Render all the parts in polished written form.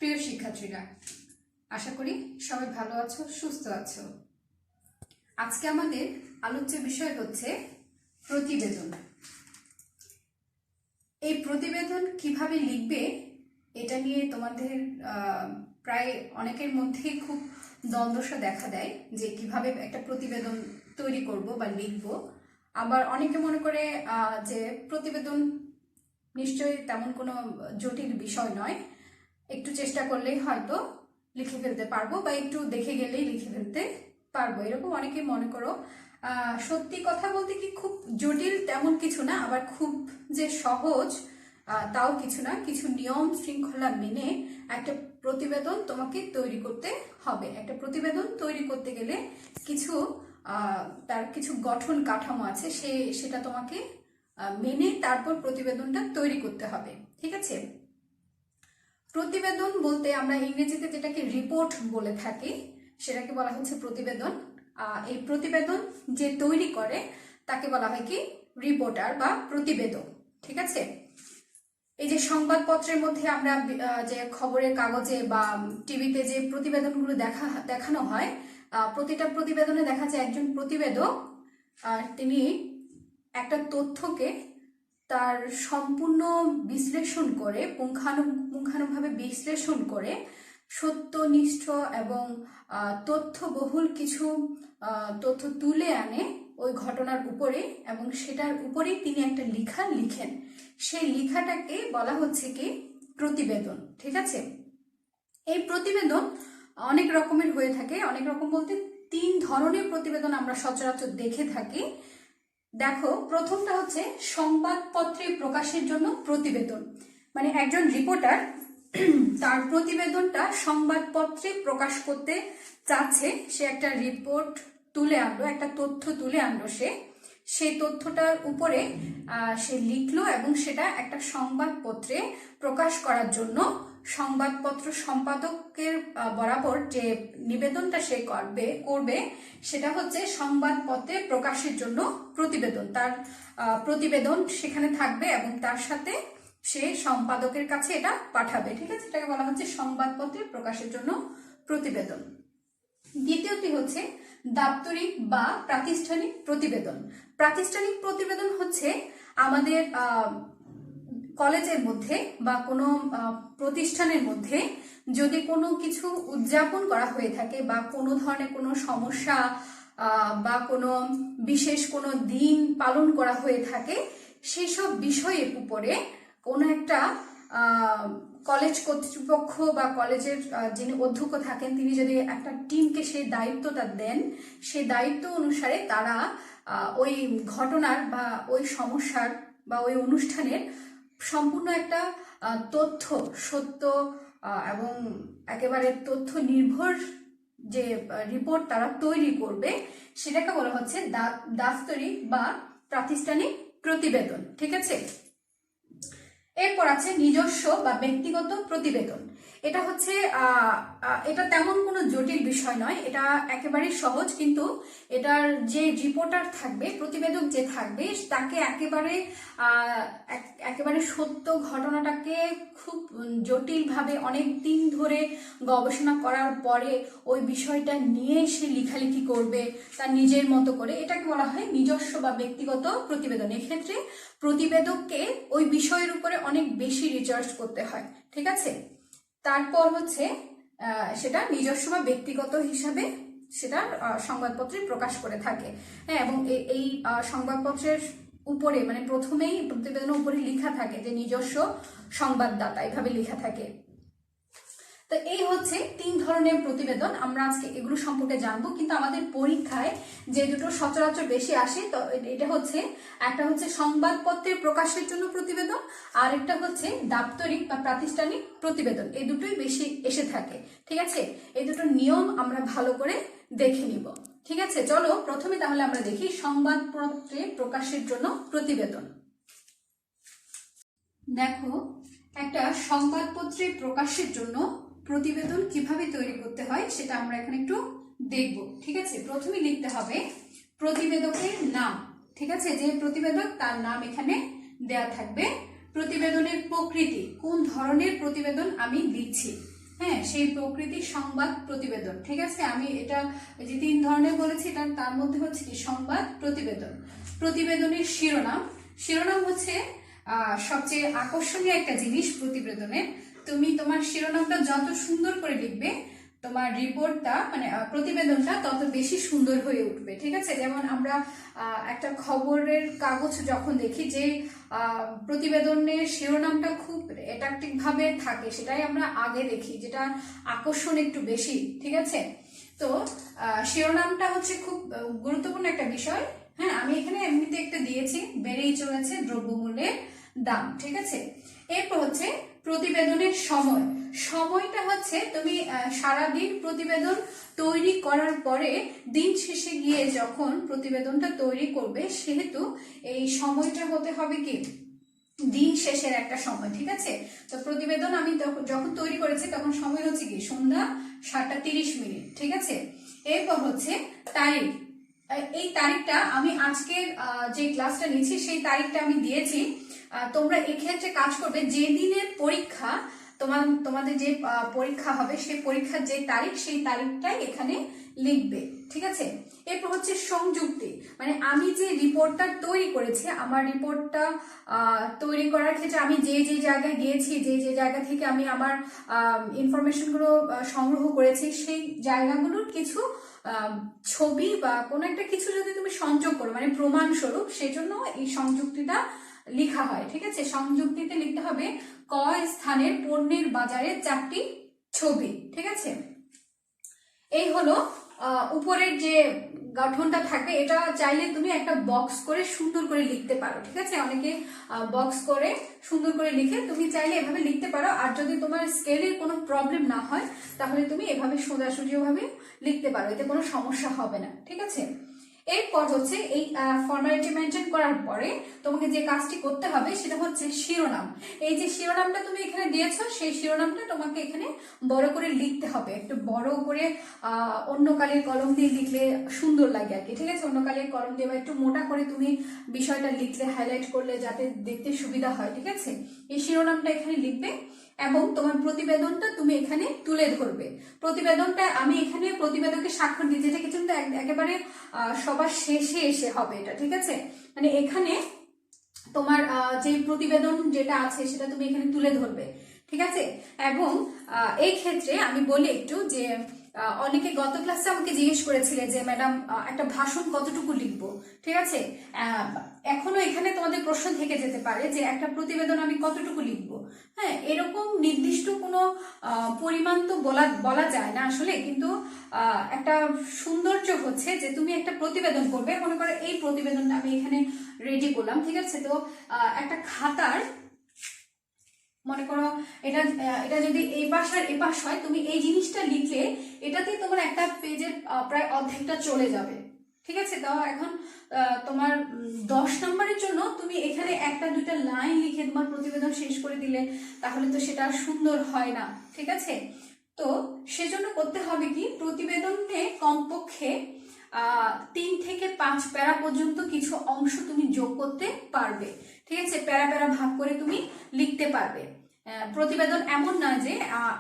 প্রিয় শিক্ষার্থীরা, আশা করি সবাই ভালো আছো, সুস্থ আছো। আজকে আমাদের আলোচ্য বিষয় হচ্ছে প্রতিবেদন। এই প্রতিবেদন কিভাবে লিখবে এটা নিয়ে তোমাদের প্রায় অনেকের মধ্যেই খুব দ্বন্দ্বসা দেখা দেয় যে কিভাবে একটা প্রতিবেদন তৈরি করব বা লিখব। আবার অনেকে মনে করে যে প্রতিবেদন নিশ্চয়ই তেমন কোনো জটিল বিষয় নয়, একটু চেষ্টা করলেই হয়তো লিখে ফেলতে পারবো বা একটু দেখে গেলেই লিখে ফেলতে পারবো, এরকম অনেকে মনে করো। সত্যি কথা বলতে কি খুব জটিল তেমন কিছু না, আবার খুব যে সহজ তাও কিছু না। কিছু নিয়ম শৃঙ্খলা মেনে একটা প্রতিবেদন তোমাকে তৈরি করতে হবে। একটা প্রতিবেদন তৈরি করতে গেলে কিছু তার কিছু গঠন কাঠামো আছে, সেটা তোমাকে মেনে তারপর প্রতিবেদনটা তৈরি করতে হবে। ঠিক আছে? প্রতিবেদন বলতে আমরা ইংরেজিতে যেটাকে রিপোর্ট বলে থাকি সেটাকে বলা হচ্ছে প্রতিবেদন। এই প্রতিবেদন যে তৈরি করে তাকে বলা হয় কি রিপোর্টার বা প্রতিবেদক। ঠিক আছে? এই যে সংবাদপত্রের মধ্যে আমরা যে খবরের কাগজে বা টিভিতে যে প্রতিবেদনগুলো দেখানো হয়, প্রতিটা প্রতিবেদনে দেখা যায় একজন প্রতিবেদক তিনি একটা তথ্যকে তার সম্পূর্ণ বিশ্লেষণ করে, পুঙ্খানুপুঙ্খানুভাবে বিশ্লেষণ করে সত্যনিষ্ঠ এবং তথ্যবহুল কিছু তথ্য তুলে আনে ওই ঘটনার উপরে, এবং সেটার উপরেই তিনি একটা লেখা লিখেন। সেই লেখাটাকে বলা হচ্ছে কি প্রতিবেদন। ঠিক আছে? এই প্রতিবেদন অনেক রকমের হয়ে থাকে। অনেক রকম বলতে 3 ধরনের প্রতিবেদন আমরা সচরাচর দেখে থাকি। দেখো, প্রথমটা হচ্ছে সংবাদপত্রে প্রকাশের জন্য প্রতিবেদন। মানে একজন রিপোর্টার তার প্রতিবেদনটা সংবাদপত্রে প্রকাশ করতে চাচ্ছে। সে একটা রিপোর্ট তুলে আনলো, একটা তথ্য তুলে আনলো, সেই তথ্যটার উপরে সে লিখলো এবং সেটা একটা সংবাদপত্রে প্রকাশ করার জন্য সংবাদপত্র সম্পাদকের বরাবর যে নিবেদনটা সে করবে সেটা হচ্ছে সংবাদপত্রে প্রকাশের জন্য প্রতিবেদন। তার প্রতিবেদন সেখানে থাকবে এবং তার সাথে সে সম্পাদকের কাছে এটা পাঠাবে। ঠিক আছে? এটাকে বলা হচ্ছে সংবাদপত্রে প্রকাশের জন্য প্রতিবেদন। দ্বিতীয়টি হচ্ছে দাপ্তরিক বা প্রাতিষ্ঠানিক প্রতিবেদন। প্রাতিষ্ঠানিক প্রতিবেদন হচ্ছে আমাদের কলেজের মধ্যে বা কোনো প্রতিষ্ঠানের মধ্যে যদি কোনো কিছু উদযাপন করা হয়ে থাকে বা কোনো ধরনের কোনো সমস্যা বা কোনো বিশেষ কোনো দিন পালন করা হয়ে থাকে, সেসব বিষয়ের উপরে কোনো একটা কলেজ কর্তৃপক্ষ বা কলেজের যিনি অধ্যক্ষ থাকেন তিনি যদি একটা টিমকে সেই দায়িত্বটা দেন, সেই দায়িত্ব অনুসারে তারা ওই ঘটনার বা ওই সমস্যার বা ওই অনুষ্ঠানের সম্পূর্ণ একটা তথ্য, সত্য এবং একেবারে তথ্য নির্ভর যে রিপোর্ট তারা তৈরি করবে, সেটাকে বলা হচ্ছে দাপ্তরিক বা প্রাতিষ্ঠানিক প্রতিবেদন। ঠিক আছে? এরপর আছে নিজস্ব বা ব্যক্তিগত প্রতিবেদন। এটা হচ্ছে এটা তেমন কোনো জটিল বিষয় নয়, এটা একেবারেই সহজ। কিন্তু এটার যে রিপোর্টার থাকবে, প্রতিবেদক যে থাকবে, তাকে একেবারে সত্য ঘটনাটাকে খুব জটিলভাবে অনেক দিন ধরে গবেষণা করার পরে ওই বিষয়টা নিয়ে সে লেখালেখি করবে তার নিজের মতো করে। এটাকে বলা হয় নিজস্ব বা ব্যক্তিগত প্রতিবেদন। এক্ষেত্রে প্রতিবেদককে ওই বিষয়ের উপরে অনেক বেশি রিসার্চ করতে হয়। ঠিক আছে? তারপর হচ্ছে সেটা নিজস্ব বা ব্যক্তিগত হিসাবে সেটা সংবাদপত্রে প্রকাশ করে থাকে। হ্যাঁ, এবং এই সংবাদপত্রের উপরে মানে প্রথমেই প্রতিবেদনের উপরে লেখা থাকে যে নিজস্ব সংবাদদাতা, এইভাবে লেখা থাকে। তো এই হচ্ছে 3 ধরনের প্রতিবেদন। আমরা আজকে এগুলো সম্পর্কে জানবো। কিন্তু আমাদের পরীক্ষায় যে দুটো সচরাচর বেশি আসে, তো এটা হচ্ছে একটা হচ্ছে সংবাদপত্রে প্রকাশের জন্য প্রতিবেদন, আর একটা হচ্ছে দাপ্তরিক বা প্রাতিষ্ঠানিক প্রতিবেদন। এই দুটোই বেশি এসে থাকে। ঠিক আছে? এই দুটো নিয়ম আমরা ভালো করে দেখে নিব। ঠিক আছে? চলো প্রথমে তাহলে আমরা দেখি সংবাদপত্রে প্রকাশের জন্য প্রতিবেদন। দেখো, একটা সংবাদপত্রে প্রকাশের জন্য প্রতিবেদন কিভাবে তৈরি করতে হয় সেটা আমরা এখন একটু দেখব। ঠিক আছে? প্রথমে লিখতে হবে প্রতিবেদকের নাম। ঠিক আছে? যে প্রতিবেদক তার নাম এখানে দেয়া থাকবে। প্রতিবেদনের প্রকৃতি, কোন ধরনের প্রতিবেদন আমি লিখছি। হ্যাঁ, সেই প্রকৃতির সংবাদ প্রতিবেদন। ঠিক আছে, আমি এটা যে 3 ধরনের বলেছি তার মধ্যে হচ্ছে কি সংবাদ প্রতিবেদন। প্রতিবেদনের শিরোনাম, শিরোনাম হচ্ছে সবচেয়ে আকর্ষণীয় একটা জিনিস প্রতিবেদনের। তুমি তোমার শিরোনামটা যত সুন্দর করে লিখবে তোমার রিপোর্টটা মানে প্রতিবেদনটা তত বেশি সুন্দর হয়ে উঠবে। ঠিক আছে, যেমন আমরা একটা খবরের কাগজ যখন দেখি যে প্রতিবেদনের শিরোনামটা খুব অ্যাট্রাকটিভ ভাবে থাকে, সেটাই আমরা আগে দেখি, যেটা আকর্ষণ একটু বেশি। ঠিক আছে, তো শিরোনামটা হচ্ছে খুব গুরুত্বপূর্ণ একটা বিষয়। হ্যাঁ, আমি এখানে এমনিতে একটা দিয়েছি, বেড়েই চলেছে দ্রব্যমূল্যের দাম। ঠিক আছে, এরপর হচ্ছে প্রতিবেদনের সময়। সময়টা হচ্ছে তুমি সারাদিন প্রতিবেদন তৈরি করার পরে দিন শেষে গিয়ে যখন প্রতিবেদনটা তৈরি করবে, সেহেতু এই সময়টা হতে হবে কি দিন শেষের একটা সময়। ঠিক আছে, তো প্রতিবেদন আমি যখন তৈরি করেছি তখন সময় হচ্ছে কি সন্ধ্যা 7:30। ঠিক আছে, এরপর হচ্ছে তারিখ। এই তারিখটা আমি আজকের যে ক্লাসটা নিচ্ছি সেই তারিখটা আমি দিয়েছি। তোমরা এক্ষেত্রে কাজ করবে যে দিনের পরীক্ষা তোমাদের যে পরীক্ষা হবে সেই পরীক্ষার যে তারিখ সেই তারিখটাই এখানে লিখবে। ঠিক আছে, এরপর হচ্ছে সংযুক্তি, মানে আমি যে রিপোর্টটা তৈরি করেছি, আমার রিপোর্টটা তৈরি করার ক্ষেত্রে আমি যে যে জায়গায় গিয়েছি, যে যে জায়গা থেকে আমি আমার ইনফরমেশনগুলো সংগ্রহ করেছি, সেই জায়গাগুলোর কিছু ছবি বা কোনো একটা কিছু যদি তুমি সংযোগ করো মানে প্রমাণস্বরূপ, সেজন্য এই সংযুক্তিটা লেখা হয়। ঠিক আছে, সংযুক্তিতে লিখতে হবে ক স্থানের পণ্যের বাজারের 4টি ছবি। ঠিক আছে, এই হলো উপরের যে গঠনটা থাকবে। এটা চাইলে তুমি একটা বক্স করে সুন্দর করে লিখতে পারো। ঠিক আছে, অনেকে বক্স করে সুন্দর করে লিখে, তুমি চাইলে এভাবে লিখতে পারো। আর যদি তোমার স্কেলের কোনো প্রবলেম না হয় তাহলে তুমি এভাবে সোজাসুজিভাবে লিখতে পারো, এতে কোনো সমস্যা হবে না। ঠিক আছে, এরপর হচ্ছে এই ফর্মালিটি মেনটেন করার পরে তোমাকে যে কাজটি করতে হবে সেটা হচ্ছে শিরোনাম। এই যে শিরোনামটা তুমি এখানে দিয়েছো সেই শিরোনামটা তোমাকে এখানে বড় করে লিখতে হবে, একটু বড় করে অন্য কালির কলম দিয়ে লিখলে সুন্দর লাগে আর কি। ঠিক আছে, অন্য কালির কলম দিয়ে বা একটু মোটা করে তুমি বিষয়টা লিখলে, হাইলাইট করলে যাতে দেখতে সুবিধা হয়। ঠিক আছে, এই শিরোনামটা এখানে লিখবে এবং তোমার প্রতিবেদনটা তুমি এখানে তুলে ধরবে। প্রতিবেদনটা আমি এখানে প্রতিবেদনকে স্বাক্ষর দিই, যেটা কিন্তু একেবারে সবার শেষে এসে হবে এটা। ঠিক আছে, মানে এখানে তোমার যে প্রতিবেদন যেটা আছে সেটা তুমি এখানে তুলে ধরবে। ঠিক আছে, এবং এই ক্ষেত্রে আমি বলি একটু যে অনেকে গত ক্লাসে আমাকে জিজ্ঞেস করেছিলে যে ম্যাডাম একটা ভাষণ কতটুকু লিখবো। ঠিক আছে, এখনো এখানে তোমাদের প্রশ্ন থেকে যেতে পারে যে একটা প্রতিবেদন আমি কতটুকু লিখবো। হ্যাঁ, এরকম নির্দিষ্ট কোনো পরিমাণ তো বলা যায় না আসলে, কিন্তু একটা সৌন্দর্য হচ্ছে যে তুমি একটা প্রতিবেদন করবে, মনে করো এই প্রতিবেদনটা আমি এখানে রেডি করলাম। ঠিক আছে, তো একটা খাতার মনে করো এটা যদি এই পাশ আর এ পাশ হয়, তুমি এই জিনিসটা লিখলে এটাতেই তোমার একটা পেজের প্রায় অর্ধেকটা চলে যাবে। ঠিক আছে, তো এখন তোমার 10 নম্বরের জন্য তুমি এখানে একটা দুইটা লাইন লিখে তোমার প্রতিবেদন শেষ করে দিলে তাহলে তো সেটা সুন্দর হয় না। ঠিক আছে, তো সেজন্য করতে হবে কি প্রতিবেদনে কমপক্ষে 3 থেকে 5 প্যারা পর্যন্ত কিছু অংশ তুমি যোগ করতে পারবে। ঠিক আছে, প্যারা প্যারা ভাগ করে তুমি লিখতে পারবে। প্রতিবেদন এমন না যে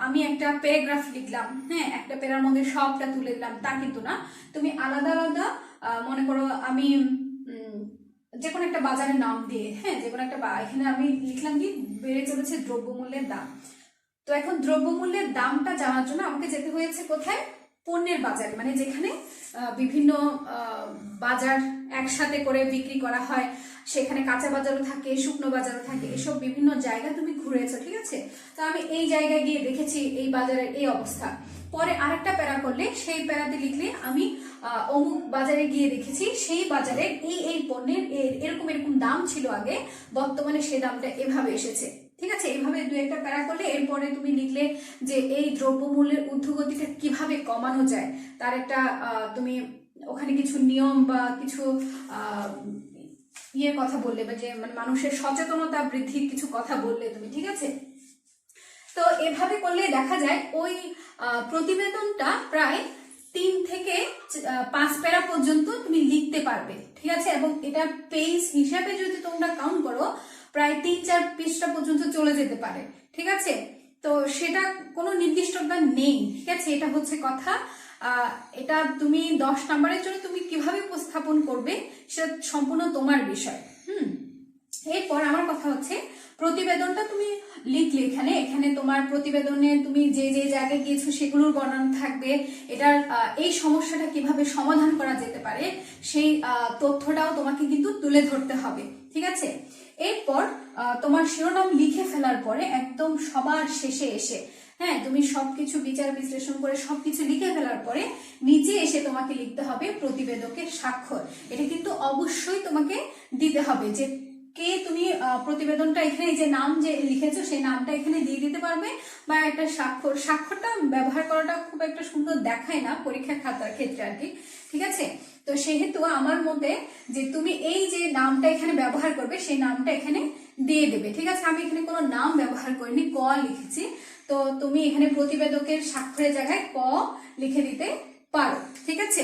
আমি একটা প্যারাগ্রাফ লিখলাম, হ্যাঁ একটা প্যারার মধ্যে সবটা তুলে দিলাম, তা কিন্তু না। তুমি আলাদা আলাদা মনে করো আমি যে কোনো একটা বাজারের নাম দিয়ে, হ্যাঁ যে কোনো একটা এখানে আমি লিখলাম কি বেড়ে চলেছে দ্রব্যমূল্যের দাম। তো এখন দ্রব্যমূল্যের দামটা জানার জন্য আমাকে যেতে হয়েছে কোথায়, পণ্যের বাজারে, মানে যেখানে বিভিন্ন বাজার একসাথে করে বিক্রি করা হয়, সেখানে কাঁচা বাজারও থাকে, শুকনো বাজারও থাকে, এসব বিভিন্ন জায়গা তুমি ঘুরেছো। ঠিক আছে, তো আমি এই জায়গায় গিয়ে দেখেছি এই বাজারের এই অবস্থা। পরে আরেকটা প্যারা করলে সেই প্যারাতে লিখলে আমি অমুক বাজারে গিয়ে দেখেছি সেই বাজারে এই পণ্যের এরকম এরকম দাম ছিল আগে, বর্তমানে সেই দামটা এভাবে এসেছে। ঠিক আছে, এইভাবে 2-1টা প্যারা করলে এরপরে তুমি লিখলে যে এই দ্রব্যমূল্যের ঊর্ধ্বগতিটা কিভাবে কমানো যায়, তার একটা তুমি ওখানে কিছু নিয়ম বা কিছু ইয়ের কথা বললে, বা যে মানে মানুষের সচেতনতা বৃদ্ধির কিছু কথা বললে তুমি। ঠিক আছে, তো এভাবে করলে দেখা যায় ওই প্রতিবেদনটা প্রায় 3 থেকে 5 প্যারা পর্যন্ত তুমি লিখতে পারবে। ঠিক আছে, এবং এটা পেজ হিসাবে যদি তোমরা কাউন্ট করো প্রায় 3-4 পৃষ্ঠা পর্যন্ত চলে যেতে পারে। ঠিক আছে, তো সেটা কোনো নির্দিষ্টতা নেই, ঠিক আছে, এটা হচ্ছে কথা। এটা তুমি 10 নম্বরের জন্য তুমি কিভাবে উপস্থাপন করবে সেটা সম্পূর্ণ তোমার বিষয়। এরপর আমার কথা হচ্ছে প্রতিবেদনটা তুমি লিখলে, এখানে এখানে তোমার প্রতিবেদনে তুমি যে যে জায়গায় গিয়েছো সেগুলোর বর্ণনা থাকবে, এটার এই সমস্যাটা কিভাবে সমাধান করা যেতে পারে সেই তথ্যটাও তোমাকে কিন্তু তুলে ধরতে হবে, ঠিক আছে। এরপর তোমার শিরোনাম লিখে ফেলার পরে একদম সবার শেষে এসে, হ্যাঁ, তুমি সবকিছু বিচার বিশ্লেষণ করে সবকিছু লিখে ফেলার পরে নিচে এসে তোমাকে লিখতে হবে প্রতিবেদকের স্বাক্ষর। এটা কিন্তু অবশ্যই তোমাকে দিতে হবে, যে কে তুমি প্রতিবেদনটা এখানে যে নাম যে লিখেছো সেই নামটা এখানে দিয়ে দিতে পারবে, বা একটা স্বাক্ষরটা ব্যবহার করাটা খুব একটা সুন্দর দেখায় না পরীক্ষা খাতার ক্ষেত্রে আর কি, ঠিক আছে। তো সেহেতু আমার মতে যে তুমি এই যে নামটা এখানে ব্যবহার করবে সেই নামটা এখানে দিয়ে দেবে, ঠিক আছে। আমি এখানে কোনো নাম ব্যবহার করিনি, ক লিখেছি, তো তুমি এখানে প্রতিবেদকের স্বাক্ষরের জায়গায় ক লিখে দিতে পারো, ঠিক আছে।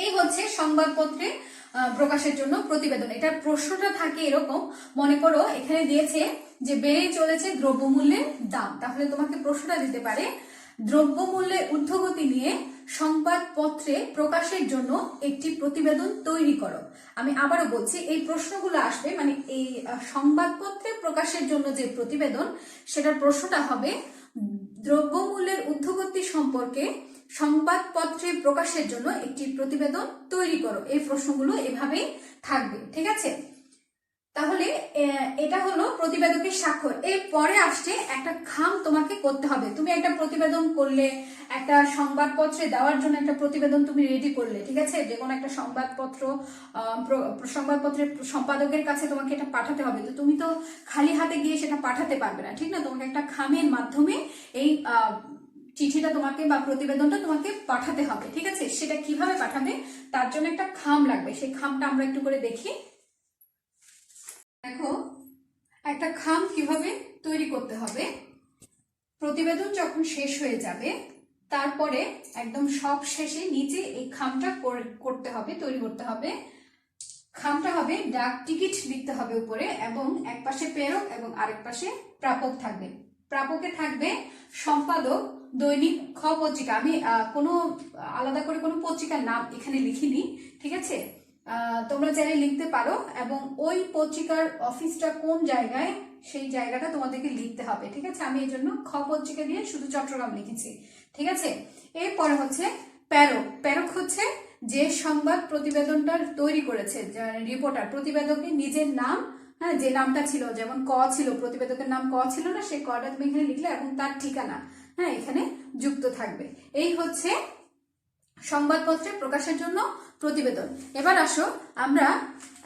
এই হচ্ছে সংবাদপত্রে প্রকাশের জন্য প্রতিবেদন। এটার প্রশ্নটা থাকে এরকম, মনে করো এখানে দিয়েছে যে বেড়ে চলেছে দ্রব্যমূল্যের দাম, তাহলে তোমাকে প্রশ্নটা দিতে পারে দ্রব্যমূল্যের ঊর্ধ্বগতি নিয়ে সংবাদপত্রে প্রকাশের জন্য একটি প্রতিবেদন তৈরি করো। আমি আবারও বলছি, এই প্রশ্নগুলো আসবে, মানে এই সংবাদপত্রে প্রকাশের জন্য যে প্রতিবেদন সেটার প্রশ্নটা হবে দ্রব্যমূল্যের ঊর্ধ্বগতি সম্পর্কে সংবাদপত্রে প্রকাশের জন্য একটি প্রতিবেদন তৈরি করো। এই প্রশ্নগুলো এভাবেই থাকবে, ঠিক আছে। তাহলে এটা হলো প্রতিবেদকের স্বাক্ষর। এর পরে আসছে একটা খাম তোমাকে করতে হবে। তুমি একটা প্রতিবেদন করলে, একটা সংবাদপত্রে দেওয়ার জন্য একটা প্রতিবেদন তুমি রেডি করলে, ঠিক আছে, যে কোনো একটা সংবাদপত্রের সম্পাদকের কাছে তোমাকে এটা পাঠাতে হবে। তো তুমি তো খালি হাতে গিয়ে সেটা পাঠাতে পারবে না, ঠিক না, তোমাকে একটা খামের মাধ্যমে এই চিঠিটা তোমাকে বা প্রতিবেদনটা তোমাকে পাঠাতে হবে, ঠিক আছে। সেটা কিভাবে পাঠাবে তার জন্য একটা খাম লাগবে, সেই খামটা আমরা একটু করে দেখি। দেখো একটা খাম কিভাবে তৈরি করতে হবে। প্রতিবেদন যখন শেষ হয়ে যাবে তারপরে একদম সব শেষে নিচে এই খামটা করতে হবে, তৈরি করতে হবে। খামটা হবে ডাক টিকিট লিখতে হবে উপরে, এবং এক পাশে প্রেরক এবং আরেক পাশে প্রাপক থাকবে। প্রাপকে থাকবে সম্পাদক দৈনিক খ পত্রিকা। আমি কোনো আলাদা করে কোনো পত্রিকার নাম এখানে লিখিনি, ঠিক আছে, তোমরা চাইলে লিখতে পারো, এবং ওই পত্রিকার অফিসটা কোন জায়গায় সেই জায়গাটা তোমাদেরকে লিখতে হবে, ঠিক আছে। আমি এই জন্য খ পত্রিকা দিয়ে শুধু চট্টগ্রাম লিখেছি, ঠিক আছে। এরপরে হচ্ছে প্রেরক। প্রেরক হচ্ছে যে সংবাদ প্রতিবেদনটা তৈরি করেছে, রিপোর্টার, প্রতিবেদকের নিজের নাম, হ্যাঁ, যে নামটা ছিল, যেমন ক ছিল, প্রতিবেদকের নাম ক ছিল না, সেই কটা তুমি এখানে লিখলে, এবং তার ঠিকানা, হ্যাঁ, এখানে যুক্ত থাকবে। এই হচ্ছে সংবাদপত্রে প্রকাশের জন্য প্রতিবেদন। এবার আসো আমরা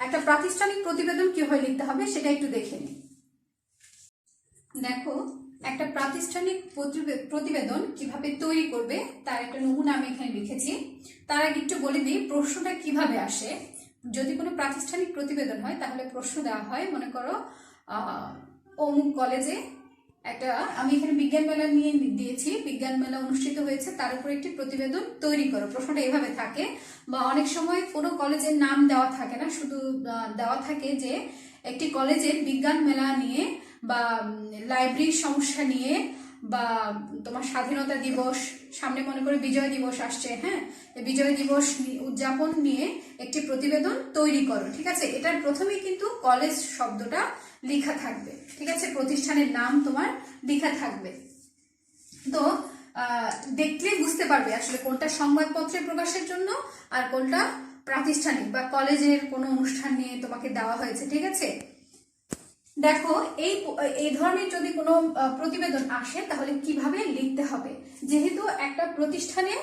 একটা প্রাতিষ্ঠানিক প্রতিবেদন কিভাবে লিখতে হবে সেটা একটু দেখে নিই। দেখো একটা প্রাতিষ্ঠানিক প্রতিবেদন কিভাবে তৈরি করবে তার একটা নমুনা আমি এখানে লিখেছি। তার আগে একটু বলে দিই প্রশ্নটা কিভাবে আসে। যদি কোনো প্রাতিষ্ঠানিক প্রতিবেদন হয় তাহলে প্রশ্ন দেওয়া হয়, মনে করো অমুক কলেজে একটা, আমি এখানে বিজ্ঞান মেলা নিয়ে দিয়েছি, বিজ্ঞান মেলা অনুষ্ঠিত হয়েছে, তার উপর একটি প্রতিবেদন তৈরি করো। প্রশ্নটা এভাবে থাকে, বা অনেক সময় কোনো কলেজের নাম দেওয়া থাকে না, শুধু দেওয়া থাকে যে একটি কলেজের বিজ্ঞান মেলা নিয়ে, বা লাইব্রেরির সমস্যা নিয়ে, বা তোমার স্বাধীনতা দিবস, সামনে মনে করে বিজয় দিবস আসছে, হ্যাঁ, বিজয় দিবস উদযাপন নিয়ে একটি প্রতিবেদন তৈরি করো, ঠিক আছে। এটার প্রথমেই কিন্তু কলেজ শব্দটা লেখা থাকবে, ঠিক আছে, প্রতিষ্ঠানের নাম তোমার লেখা থাকবে। তো দেখলে বুঝতে পারবে আসলে কোনটা সংবাদপত্রে প্রকাশের জন্য আর কোনটা প্রাতিষ্ঠানিক বা কলেজের কোনো অনুষ্ঠান নিয়ে তোমাকে দেওয়া হয়েছে, ঠিক আছে। দেখো এই ধরনের যদি কোনো প্রতিবেদন আসে তাহলে কিভাবে লিখতে হবে। যেহেতু একটা প্রতিষ্ঠানে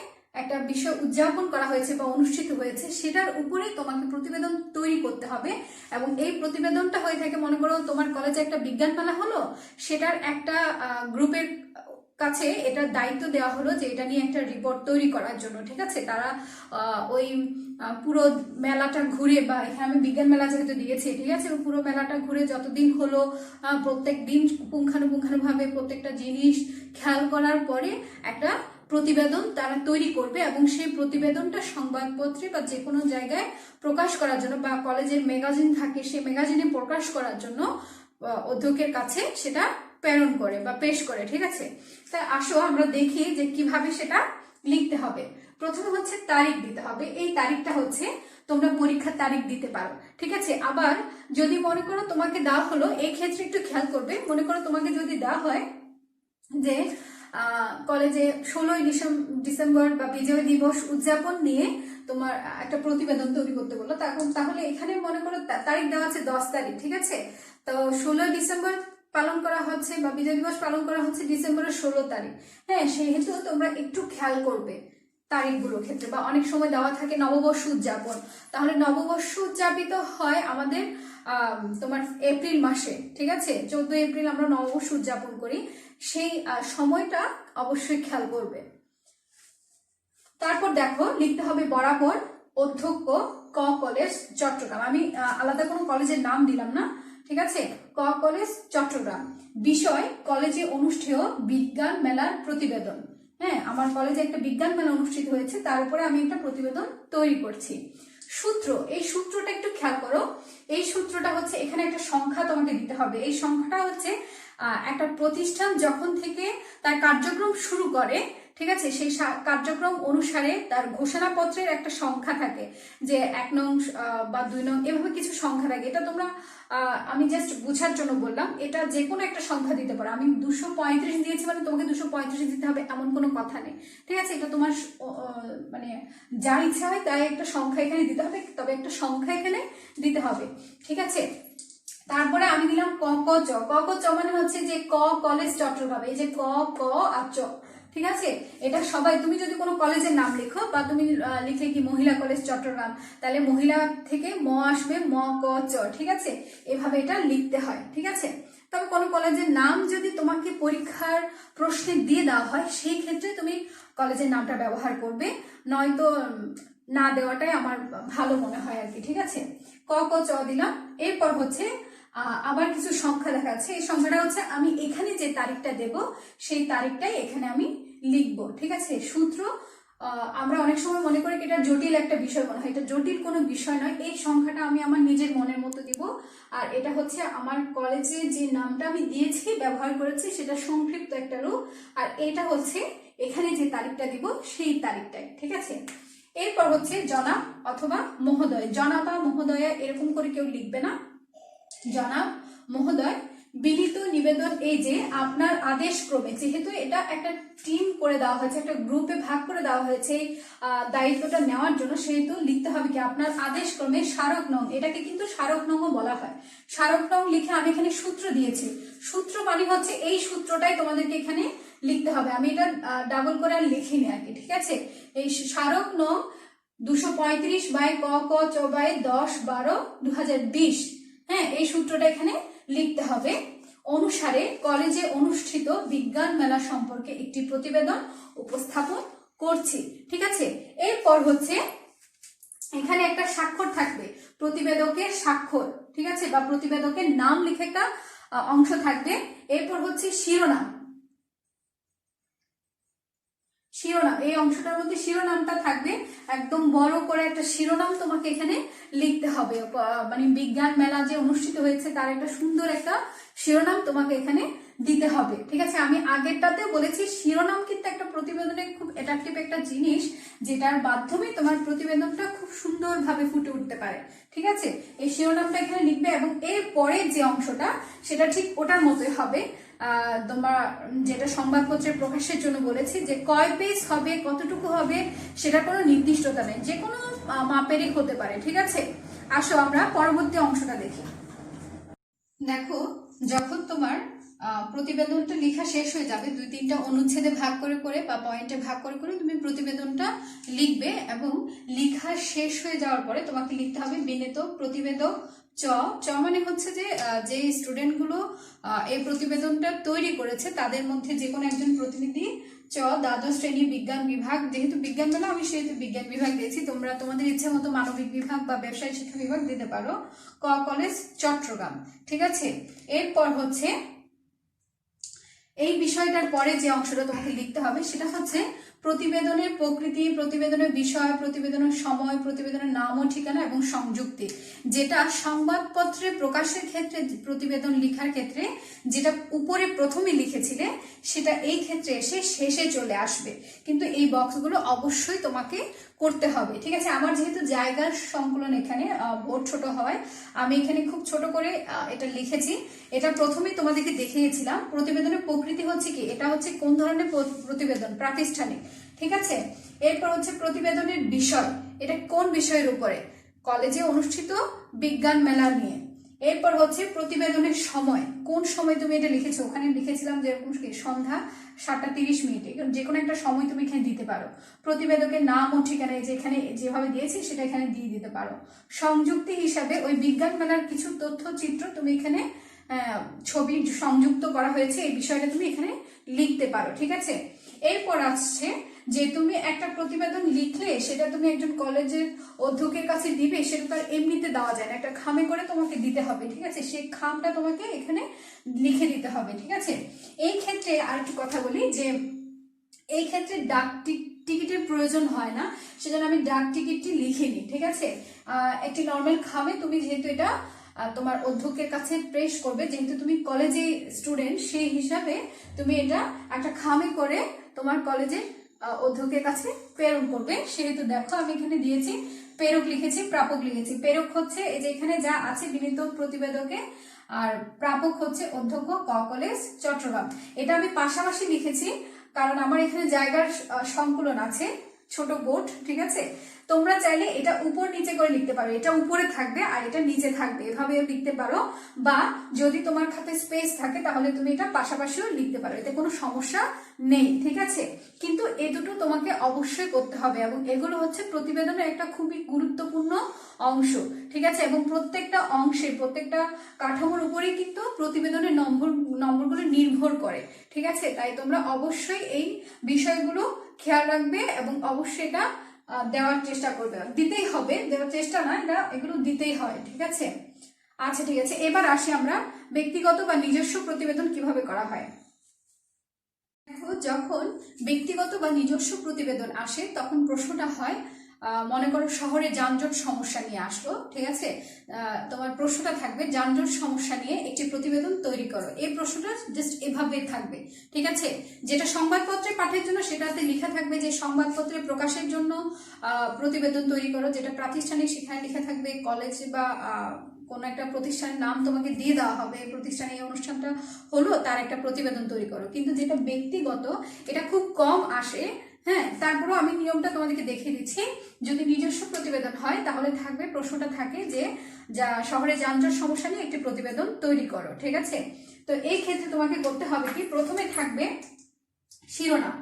একটা বিষয় উদযাপন করা হয়েছে বা অনুষ্ঠিত হয়েছে, সেটার উপরে তোমাকে প্রতিবেদন তৈরি করতে হবে, এবং এই প্রতিবেদনটা হয়ে থাকে, মনে করো তোমার কলেজে একটা বিজ্ঞান মেলা হলো, সেটার একটা গ্রুপের কাছে এটার দায়িত্ব দেওয়া হলো যে এটা নিয়ে একটা রিপোর্ট তৈরি করার জন্য, ঠিক আছে। তারা ওই পুরো মেলাটা ঘুরে, বা এখানে আমি বিজ্ঞান মেলা যেহেতু দিয়েছি, ঠিক আছে, পুরো মেলাটা ঘুরে যতদিন হলো প্রত্যেক দিন পুঙ্খানুপুঙ্খানুভাবে প্রত্যেকটা জিনিস খেয়াল করার পরে একটা প্রতিবেদন তারা তৈরি করবে, এবং সেই প্রতিবেদনটা সংবাদপত্রে বা যে কোনো জায়গায় প্রকাশ করার জন্য, বা কলেজের ম্যাগাজিন থাকে সেই ম্যাগাজিনে প্রকাশ করার জন্য অধ্যক্ষের কাছে সেটা প্রেরণ করে বা পেশ করে, ঠিক আছে। তাই আসো আমরা দেখি যে কিভাবে সেটা লিখতে হবে। প্রথমে হচ্ছে তারিখ দিতে হবে, এই তারিখটা হচ্ছে তোমরা পরীক্ষার তারিখ দিতে পারো, ঠিক আছে। আবার যদি মনে করো তোমাকে দেওয়া হলো, এই ক্ষেত্রে একটু খেয়াল করবে, মনে করো তোমাকে যদি দেওয়া হয় যে কলেজে 16ই ডিসেম্বর বা বিজয় দিবস উদযাপন নিয়ে তোমার একটা প্রতিবেদন তৈরি করতে বললো, তাহলে এখানে মনে করো তারিখ দেওয়া আছে 10 তারিখ, ঠিক আছে। তো 16ই ডিসেম্বর পালন করা হচ্ছে বা বিজয় দিবস পালন করা হচ্ছে ডিসেম্বরের 16 তারিখ। হ্যাঁ, সেহেতু তোমরা একটু খেয়াল করবে তারিখগুলোর ক্ষেত্রে। বা অনেক সময় দেওয়া থাকে নববর্ষ উদযাপন, তাহলে নববর্ষ উদযাপিত হয় আমাদের তোমার এপ্রিল মাসে, ঠিক আছে। 14 এপ্রিল আমরা নববর্ষ উদযাপন করি, সেই সময়টা অবশ্যই খেয়াল করবে। তারপর দেখো লিখতে হবে বরাবর অধ্যক্ষ ক কলেজ চট্টগ্রাম। আমি আলাদা কোনো কলেজের নাম দিলাম না, ঠিক আছে। ক কলেজ চট্টগ্রাম। বিষয় কলেজে অনুষ্ঠেয় বিজ্ঞান মেলার প্রতিবেদন। হ্যাঁ, আমার কলেজে একটা বিজ্ঞান মেলা অনুষ্ঠিত হয়েছে, তার উপরে আমি একটা প্রতিবেদন তৈরি করছি। সূত্র, এই সূত্রটা একটু খেয়াল করো। এই সূত্রটা হচ্ছে এখানে একটা সংখ্যা তোমাকে দিতে হবে। এই সংখ্যাটা হচ্ছে একটা প্রতিষ্ঠান যখন থেকে তার কার্যক্রম শুরু করে, ঠিক আছে, সেই কার্যক্রম অনুসারে তার ঘোষণাপত্রের একটা সংখ্যা থাকে, যে 1 নং বা 2 নং এভাবে কিছু সংখ্যা থাকে। এটা তোমরা আমি জাস্ট বুঝার জন্য বললাম, এটা যে কোনো একটা সংখ্যা দিতে পারো। আমি 235 দিয়েছি মানে তোমাকে 235 দিতে হবে এমন কোনো কথা নেই, ঠিক আছে। এটা তোমার মানে যার ইচ্ছা হয় তাই একটা সংখ্যা এখানে দিতে হবে, তবে একটা সংখ্যা এখানে দিতে হবে, ঠিক আছে। তারপরে আমি দিলাম ক ক চ। ক ক চ মানে হচ্ছে যে ক কলেজ চট্টগ্রাম, এই যে ক ক আর চ, ঠিক আছে। এটা সবাই, তুমি যদি কোনো কলেজের নাম লেখো বা তুমি লিখলে কি মহিলা কলেজ চট্টগ্রাম, তাহলে মহিলা থেকে ম আসবে, ম ক চ, ঠিক আছে। এভাবে এটা লিখতে হয়, ঠিক আছে। তবে কোনো কলেজের নাম যদি তোমাকে পরীক্ষার প্রশ্নে দিয়ে দেওয়া হয়, সেই ক্ষেত্রে তুমি কলেজের নামটা ব্যবহার করবে, নয়তো না দেওয়াটাই আমার ভালো মনে হয় আর কি, ঠিক আছে। ক ক চ দিলাম। এরপর হচ্ছে আবার কিছু সংখ্যা দেখাচ্ছে, এই সংখ্যাটা হচ্ছে আমি এখানে যে তারিখটা দেব সেই তারিখটাই এখানে আমি লিখবো, ঠিক আছে। সূত্র, আমরা অনেক সময় মনে করি এটা জটিল একটা বিষয় মনে হয়, এটা জটিল কোনো বিষয় নয়। এই সংখ্যাটা আমি আমার নিজের মনের মতো দিব, আর এটা হচ্ছে আমার কলেজে যে নামটা আমি দিয়েছি ব্যবহার করেছি সেটা সংক্ষিপ্ত একটা রূপ, আর এটা হচ্ছে এখানে যে তারিখটা দিব সেই তারিখটাই, ঠিক আছে। এরপর হচ্ছে জনাব অথবা মহোদয়। জনাব বা মহোদয়া এরকম করে কেউ লিখবে না, জনাব মহোদয় বিনীত নিবেদন, এই যে আপনার আদেশ ক্রমে, যেহেতু এটা একটা টিম করে দেওয়া হয়েছে, একটা গ্রুপে ভাগ করে দেওয়া হয়েছে দায়িত্বটা নেওয়ার জন্য, সেহেতু লিখতে হবে কি আপনার আদেশ ক্রমে স্মারক নং, এটাকে কিন্তু স্মারক নংও বলা হয়। স্মারক নং লিখে আমি এখানে সূত্র দিয়েছি, সূত্র মানে হচ্ছে এই সূত্রটাই তোমাদেরকে এখানে লিখতে হবে। আমি এটা ডাবল করে আর লিখিনি আর কি, ঠিক আছে। এই স্মারক নং 235 বাই ক ক চ বাই 10/12/2020, হ্যাঁ, এই সূত্রটা এখানে লিখতে হবে। অনুসারে কলেজে অনুষ্ঠিত বিজ্ঞান মেলা সম্পর্কে একটি প্রতিবেদন উপস্থাপন করছি, ঠিক আছে। এরপর হচ্ছে এখানে একটা স্বাক্ষর থাকবে, প্রতিবেদকের স্বাক্ষর, ঠিক আছে, বা প্রতিবেদকের নাম লিখে একটা অংশ থাকবে। এরপর হচ্ছে শিরোনাম, শিরোনাম, এই অংশটার মধ্যে শিরোনামটা থাকবে, একদম বড় করে একটা শিরোনাম তোমাকে এখানে লিখতে হবে। মানে বিজ্ঞান মেলা যে অনুষ্ঠিত হয়েছে তার একটা সুন্দর একটা শিরোনাম তোমাকে এখানে দিতে হবে, ঠিক আছে। আমি আগেরটাতে বলেছি শিরোনাম কিন্তু একটা প্রতিবেদনের খুব অ্যাট্রাকটিভ একটা জিনিস, যেটার মাধ্যমে তোমার প্রতিবেদনটা খুব সুন্দরভাবে ফুটে উঠতে পারে, ঠিক আছে। এই শিরোনামটা এখানে লিখবে, এবং এর পরের যে অংশটা সেটা ঠিক ওটার মতোই হবে। তোমার যেটা সংবাদপত্রের প্রকাশের জন্য বলেছি, যে কয় পেজ হবে, কতটুকু হবে, সেটা কোনো নির্দিষ্টতা নেই, যে কোনো মাপেরই হতে পারে, ঠিক আছে। আসো আমরা পরবর্তী অংশটা দেখি। দেখো, যখন তোমার প্রতিবেদনটা লেখা শেষ হয়ে যাবে, 2-3টা অনুচ্ছেদে ভাগ করে করে বা পয়েন্টে ভাগ করে করে তুমি প্রতিবেদনটা লিখবে, এবং লেখা শেষ হয়ে যাওয়ার পরে তোমাকে লিখতে হবে বিনীত প্রতিবেদক চ। চ মানে হচ্ছে যে স্টুডেন্টগুলো এই প্রতিবেদনটা তৈরি করেছে তাদের মধ্যে যে কোনো একজন প্রতিনিধি। চ দ্বাদশ শ্রেণী বিজ্ঞান বিভাগ, যেহেতু বিজ্ঞান মেলা আমি সেহেতু বিজ্ঞান বিভাগ দিয়েছি, তোমরা তোমাদের ইচ্ছে মতো মানবিক বিভাগ বা ব্যবসায়ী শিক্ষা বিভাগ দিতে পারো। ক কলেজ চট্টগ্রাম, ঠিক আছে। এরপর হচ্ছে এই বিষয়টার পরে যে অংশটা তোমাকে লিখতে হবে সেটা হচ্ছে প্রতিবেদনের প্রকৃতি, প্রতিবেদনের বিষয়, প্রতিবেদনের সময়, প্রতিবেদনের নাম ও ঠিকানা এবং সংযুক্তি। যেটা সংবাদপত্রে প্রকাশের ক্ষেত্রে প্রতিবেদন লেখার ক্ষেত্রে যেটা উপরে প্রথমে লিখেছিলে সেটা এই ক্ষেত্রে এসে শেষে চলে আসবে, কিন্তু এই বক্সগুলো অবশ্যই তোমাকে করতে হবে। ঠিক আছে, আমার যেহেতু জায়গার সংকুলন এখানে বোর্ড ছোট হয়, আমি এখানে খুব ছোট করে এটা লিখেছি। এটা প্রথমেই তোমাদেরকে দেখিয়েছিলাম। প্রতিবেদনের প্রকৃতি হচ্ছে কি, এটা হচ্ছে কোন ধরনের প্রতিবেদন, প্রাতিষ্ঠানিক। ঠিক আছে, এরপর হচ্ছে প্রতিবেদনের বিষয়, এটা কোন বিষয়ের উপরে, কলেজে অনুষ্ঠিত বিজ্ঞান মেলা নিয়ে। এরপর হচ্ছে প্রতিবেদনের সময়, কোন সময় তুমি এটা লিখেছো, ওখানে লিখেছিলাম যেরকম সন্ধ্যা 7:30 যে কোনো একটা সময় তুমি এখানে দিতে পারো। প্রতিবেদকের নাম ও ঠিকানা যে এখানে যেভাবে দিয়েছি সেটা এখানে দিয়ে দিতে পারো। সংযুক্তি হিসাবে ওই বিজ্ঞান মেলার কিছু তথ্য চিত্র তুমি এখানে ছবি সংযুক্ত করা হয়েছে, এই বিষয়টা তুমি এখানে লিখতে পারো। ঠিক আছে, এরপর আসছে যে তুমি একটা প্রতিবেদন লিখলে সেটা তুমি একজন কলেজের অধ্যক্ষের কাছে দিবে, সেটা তার এমনিতে দেওয়া যায় না, একটা খামে করে তোমাকে দিতে হবে। ঠিক আছে, সেই খামটা তোমাকে এখানে লিখে দিতে হবে। ঠিক আছে, এই ক্ষেত্রে আর কি কথা বলি যে এই ক্ষেত্রে ডাক টিকিটের প্রয়োজন হয় না, সেজন্য আমি ডাক টিকিটটি লিখিনি। ঠিক আছে, একটি নর্মাল খামে তুমি যেহেতু এটা তোমার অধ্যক্ষের কাছে প্রেস করবে, যেহেতু তুমি কলেজে স্টুডেন্ট সেই হিসাবে তুমি এটা একটা খামে করে তোমার কলেজে অধ্যক্ষের কাছে প্রেরণ করবে। সেহেতু দেখো আমি এখানে দিয়েছি প্রেরক লিখেছি, প্রাপক লিখেছি। প্রেরক হচ্ছে এই যে এখানে যা আছে বিনীত প্রতিবেদকে, আর প্রাপক হচ্ছে অধ্যক্ষ ক কলেজ চট্টগ্রাম। এটা আমি পাশাপাশি লিখেছি কারণ আমার এখানে জায়গার সংকুলন আছে, ছোট বোর্ড। ঠিক আছে, তোমরা চাইলে এটা উপর নিচে করে লিখতে পারো, এটা উপরে থাকবে আর এটা নিচে থাকবে, এভাবে লিখতে পারো। বা যদি তোমার খাতে স্পেস থাকে তাহলে তুমি এটা পাশাপাশিও লিখতে পারো, এতে কোনো সমস্যা নেই। ঠিক আছে, কিন্তু এ দুটো তোমাকে অবশ্যই করতে হবে এবং এগুলো হচ্ছে প্রতিবেদনের একটা খুবই গুরুত্বপূর্ণ অংশ। ঠিক আছে, এবং প্রত্যেকটা অংশে প্রত্যেকটা কাঠামোর উপরেই কিন্তু প্রতিবেদনের নম্বরগুলো নির্ভর করে। ঠিক আছে, তাই তোমরা অবশ্যই এই বিষয়গুলো খেয়াল রাখবে এবং অবশ্যই এটা দেওয়ার চেষ্টা করবে, দিতেই হবে, দেওয়ার চেষ্টা না, এটা এগুলো দিতেই হয়। ঠিক আছে, আচ্ছা ঠিক আছে, এবার আসি আমরা ব্যক্তিগত বা নিজস্ব প্রতিবেদন কিভাবে করা হয়। দেখো, যখন ব্যক্তিগত বা নিজস্ব প্রতিবেদন আসে তখন প্রশ্নটা হয়, মনে করো শহরে যানজট সমস্যা নিয়ে আসলো। ঠিক আছে, তোমার প্রশ্নটা থাকবে যানজট সমস্যা নিয়ে একটি প্রতিবেদন তৈরি করো। এই প্রশ্নটা জাস্ট এভাবে থাকবে। ঠিক আছে, যেটা সংবাদপত্রে পাঠের জন্য সেটাতে লেখা থাকবে যে সংবাদপত্রে প্রকাশের জন্য প্রতিবেদন তৈরি করো। যেটা প্রাতিষ্ঠানিক সেখানে লেখা থাকবে কলেজ বা কোন একটা প্রতিষ্ঠানের নাম তোমাকে দিয়ে দেওয়া হবে, এই প্রতিষ্ঠানে এই অনুষ্ঠানটা হলো তার একটা প্রতিবেদন তৈরি করো। কিন্তু যেটা ব্যক্তিগত এটা খুব কম আসে। হ্যাঁ, তারপরেও আমি নিয়মটা তোমাদেরকে দেখিয়ে দিচ্ছি। যদি নিজস্ব প্রতিবেদন হয় তাহলে থাকবে, প্রশ্নটা থাকে যে যা শহরে যানজট সমস্যা নিয়ে একটি প্রতিবেদন তৈরি করো। ঠিক আছে, তো এই ক্ষেত্রে তোমাকে করতে হবে কি, প্রথমে থাকবে শিরোনাম,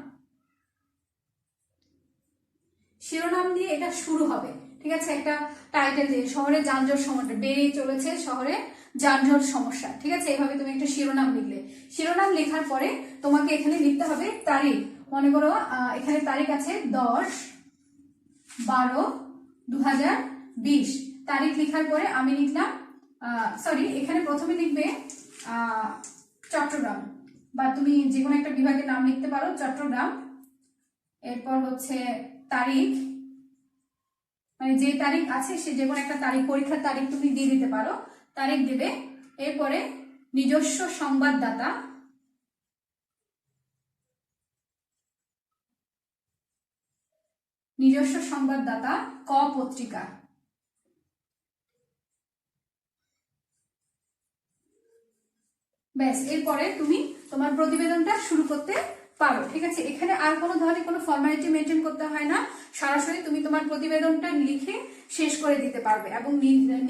শিরোনাম দিয়ে এটা শুরু হবে। ঠিক আছে, একটা টাইটেল দিয়ে শহরে যানজট সমস্যা বেড়েই চলেছে, শহরে যানজট সমস্যা। ঠিক আছে, এইভাবে তুমি একটা শিরোনাম লিখলে। শিরোনাম লেখার পরে তোমাকে এখানে লিখতে হবে তারিখ। মনে করো এখানে তারিখ আছে 10/12/2020। তারিখ লেখার পরে আমি লিখলাম সরি, এখানে প্রথমে লিখবে চট্টগ্রাম, বা তুমি যে কোনো একটা বিভাগের নাম লিখতে পারো, চট্টগ্রাম। এরপর হচ্ছে তারিখ, মানে যে তারিখ আছে সে যে কোনো একটা তারিখ, পরীক্ষার তারিখ তুমি দিয়ে দিতে পারো, তারিখ দিবে। এরপরে নিজস্ব সংবাদদাতা, নিজস্ব সংবাদদাতা ক পত্রিকা। ব্যাস, এরপরে তুমি তোমার প্রতিবেদনটা শুরু করতে পারো। ঠিক আছে, এখানে আর কোনো ধরনের কোনো ফর্মালিটি মেনটেন করতে হয় না, সরাসরি তুমি তোমার প্রতিবেদনটা লিখে শেষ করে দিতে পারবে এবং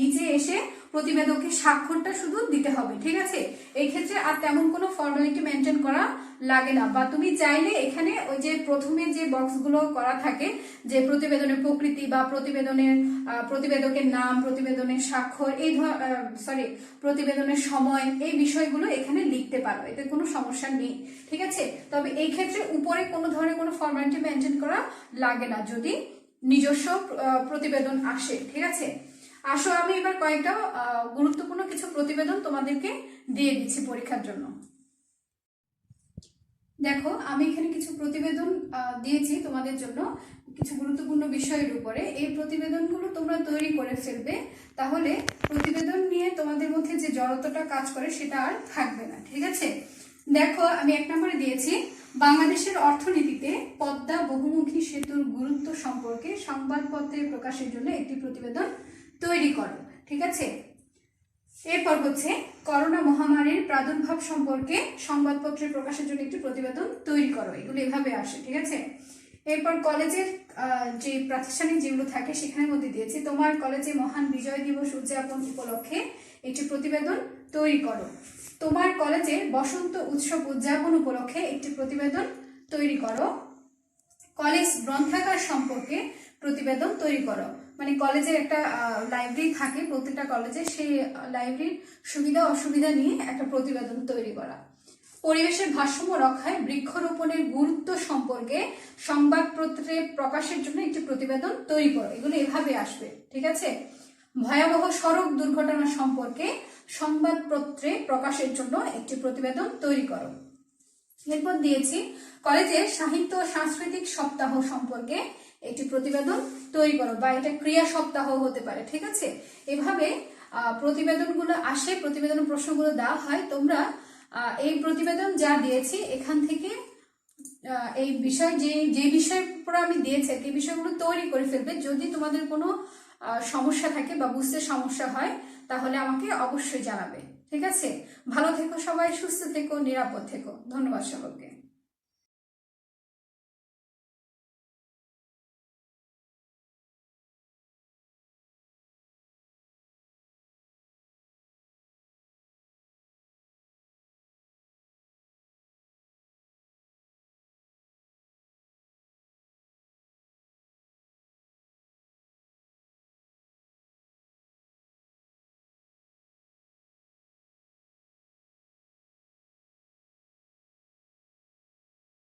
নিচে এসে প্রতিবেদকের স্বাক্ষরটা শুধু দিতে হবে। ঠিক আছে, এই ক্ষেত্রে আর তেমন কোনো ফর্মালিটি মেনটেন করা লাগে না। বা তুমি চাইলে এখানে ওই যে প্রথমে যে বক্সগুলো করা থাকে যে প্রতিবেদনের প্রকৃতি বা প্রতিবেদকের নাম, প্রতিবেদনের স্বাক্ষর, এই প্রতিবেদনের সময়, এই বিষয়গুলো এখানে লিখতে পারো, এতে কোনো সমস্যা নেই। ঠিক আছে, তবে এই ক্ষেত্রে উপরে কোনো ধরনের কোনো ফর্মালিটি মেনটেন করা লাগে না যদি নিজস্ব প্রতিবেদন আসে। ঠিক আছে, আসো আমি এবার কয়েকটা গুরুত্বপূর্ণ কিছু প্রতিবেদন তোমাদেরকে দিয়ে দিচ্ছি পরীক্ষার জন্য। দেখো, আমি এখানে কিছু প্রতিবেদন দিয়েছি তোমাদের জন্য কিছু গুরুত্বপূর্ণ বিষয়ের উপরে। এই প্রতিবেদনগুলো তোমরা তৈরি করে ফেলবে, তাহলে প্রতিবেদন নিয়ে তোমাদের মধ্যে যে জড়তাটা কাজ করে সেটা আর থাকবে না। ঠিক আছে, দেখো আমি 1 নম্বরে দিয়েছি বাংলাদেশের অর্থনীতিতে পদ্মা বহুমুখী সেতুর গুরুত্ব সম্পর্কে সংবাদপত্রে প্রকাশের জন্য একটি প্রতিবেদন তৈরি করো। ঠিক আছে, এরপর হচ্ছে করোনা মহামারীর প্রাদুর্ভাব সম্পর্কে সংবাদপত্রে প্রকাশের জন্য একটি প্রতিবেদন তৈরি করো। এগুলো এভাবে আসে। ঠিক আছে, এরপর কলেজের যে প্রাতিষ্ঠানিক যেগুলো থাকে সেখানের মধ্যে দিয়েছি তোমার কলেজে মহান বিজয় দিবস উদযাপন উপলক্ষে একটি প্রতিবেদন তৈরি করো। তোমার কলেজে বসন্ত উৎসব উদযাপন উপলক্ষে একটি প্রতিবেদন তৈরি করো। কলেজ গ্রন্থাগার সম্পর্কে প্রতিবেদন তৈরি করো। মানে কলেজের একটা লাইব্রেরি থাকে প্রত্যেকটা কলেজে, সেই লাইব্রেরির সুবিধা অসুবিধা নিয়ে একটা প্রতিবেদন তৈরি করা। পরিবেশের ভারসাম্য রক্ষায় বৃক্ষরোপণের গুরুত্ব সম্পর্কে সংবাদপত্রে প্রকাশের জন্য একটি প্রতিবেদন তৈরি করো। এগুলো এভাবে আসবে। ঠিক আছে, ভয়াবহ সড়ক দুর্ঘটনা সম্পর্কে সংবাদপত্রে প্রকাশের জন্য একটি প্রতিবেদন তৈরি করো। এরপর দিয়েছি কলেজের সাহিত্য ও সাংস্কৃতিক সপ্তাহ সম্পর্কে একটি প্রতিবেদন তৈরি করো, বা এটা ক্রিয়া সপ্তাহ হতে পারে। ঠিক আছে, এভাবে প্রতিবেদনগুলো আসে, প্রতিবেদন প্রশ্নগুলো দেওয়া হয়। তোমরা এই প্রতিবেদন যা দিয়েছি এখান থেকে এই বিষয় যে বিষয়ের উপর আমি দিয়েছি এই বিষয়গুলো তৈরি করে ফেলবে। যদি তোমাদের কোনো সমস্যা থাকে বা বুঝতে সমস্যা হয় তাহলে আমাকে অবশ্যই জানাবে। ঠিক আছে, ভালো থেকো সবাই, সুস্থ থেকো, নিরাপদ থেকো। ধন্যবাদ সকলকে।